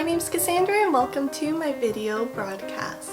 name's Cassandra and welcome to my video broadcast.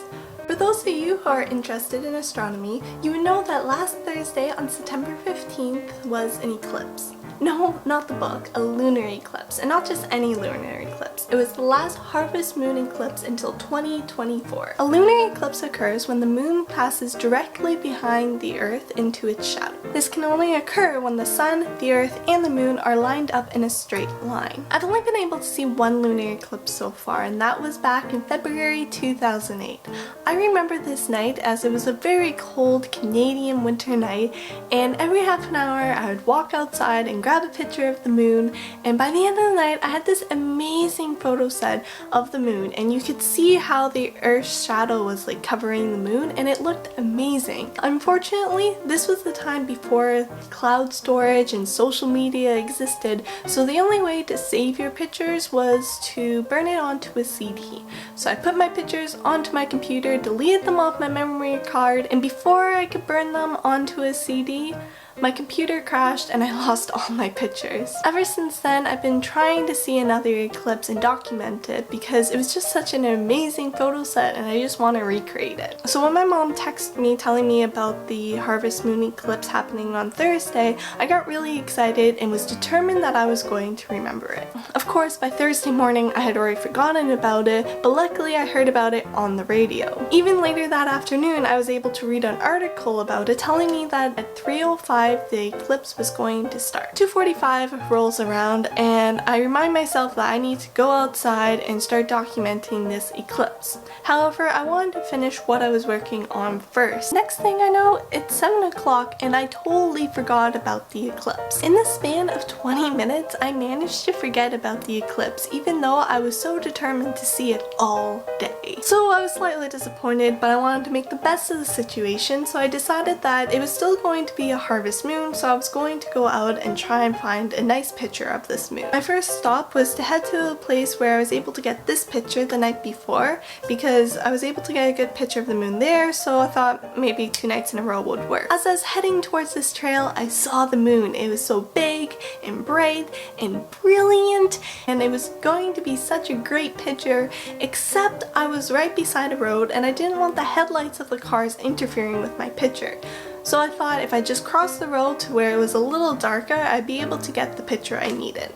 For those of you who are interested in astronomy, you would know that last Thursday on September 15th was an eclipse. No, not the book, a lunar eclipse, and not just any lunar eclipse. It was the last harvest moon eclipse until 2024. A lunar eclipse occurs when the moon passes directly behind the earth into its shadow. This can only occur when the sun, the earth, and the moon are lined up in a straight line. I've only been able to see one lunar eclipse so far, and that was back in February 2008. I remember this night as it was a very cold Canadian winter night, and every half an hour I would walk outside and grab a picture of the moon, and by the end of the night I had this amazing photo set of the moon, and you could see how the earth's shadow was like covering the moon, and it looked amazing. Unfortunately, this was the time before cloud storage and social media existed, so the only way to save your pictures was to burn it onto a CD. So I put my pictures onto my computer, deleted them off my memory card, and before I could burn them onto a CD, my computer crashed and I lost all my pictures. Ever since then, I've been trying to see another eclipse and document it because it was just such an amazing photo set and I just want to recreate it. So when my mom texted me telling me about the harvest moon eclipse happening on Thursday, I got really excited and was determined that I was going to remember it. Of course, by Thursday morning, I had already forgotten about it, but luckily I heard about it on the radio. Even later that afternoon, I was able to read an article about it telling me that at 3:05 the eclipse was going to start. 2:45 rolls around and I remind myself that I need to go outside and start documenting this eclipse. However, I wanted to finish what I was working on first. Next thing I know, it's 7 o'clock and I totally forgot about the eclipse. In the span of 20 minutes, I managed to forget about the eclipse even though I was so determined to see it all day. So I was slightly disappointed, but I wanted to make the best of the situation, so I decided that it was still going to be a harvest moon, so I was going to go out and try and find a nice picture of this moon. My first stop was to head to a place where I was able to get this picture the night before because I was able to get a good picture of the moon there, so I thought maybe 2 nights in a row would work. As I was heading towards this trail, I saw the moon. It was so big and bright and brilliant, and it was going to be such a great picture, except I was right beside a road and I didn't want the headlights of the cars interfering with my picture. So I thought if I just crossed the road to where it was a little darker, I'd be able to get the picture I needed.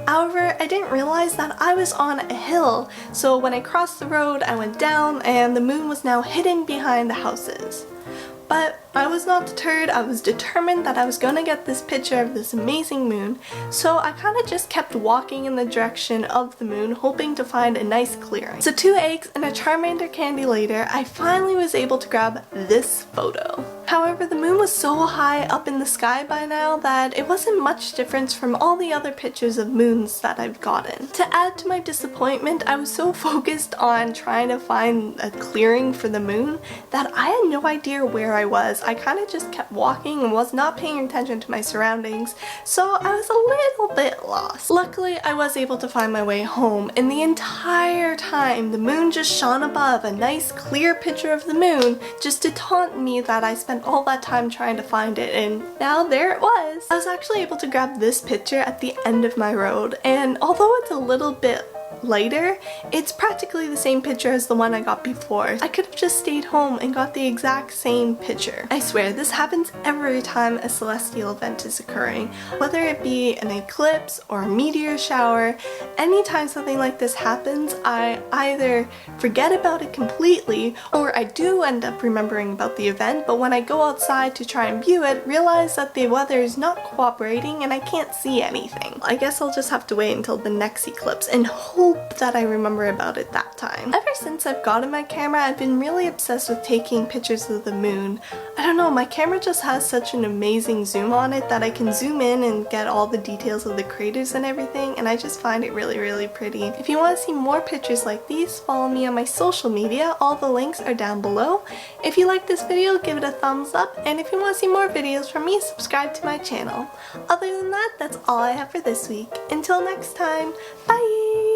However, I didn't realize that I was on a hill, so when I crossed the road, I went down and the moon was now hidden behind the houses. But I was not deterred. I was determined that I was gonna get this picture of this amazing moon, so I kind of just kept walking in the direction of the moon, hoping to find a nice clearing. So 2 eggs and a Charmander candy later, I finally was able to grab this photo. However, the moon was so high up in the sky by now that it wasn't much difference from all the other pictures of moons that I've gotten. To add to my disappointment, I was so focused on trying to find a clearing for the moon that I had no idea where I was. I kind of just kept walking and was not paying attention to my surroundings, so I was a little bit lost. Luckily, I was able to find my way home, and the entire time the moon just shone above, a nice clear picture of the moon, just to taunt me that I spent all that time trying to find it, and now there it was. I was actually able to grab this picture at the end of my road, and although it's a little bit lighter, it's practically the same picture as the one I got before. I could have just stayed home and got the exact same picture. I swear, this happens every time a celestial event is occurring. Whether it be an eclipse or a meteor shower, anytime something like this happens, I either forget about it completely or I do end up remembering about the event, but when I go outside to try and view it, realize that the weather is not cooperating and I can't see anything. I guess I'll just have to wait until the next eclipse and hope that I remember about it that time. Ever since I've gotten my camera, I've been really obsessed with taking pictures of the moon. I don't know, my camera just has such an amazing zoom on it that I can zoom in and get all the details of the craters and everything, and I just find it really pretty. If you want to see more pictures like these, follow me on my social media. All the links are down below. If you like this video, give it a thumbs up, and if you want to see more videos from me, subscribe to my channel. Other than that, that's all I have for this week. Until next time, bye!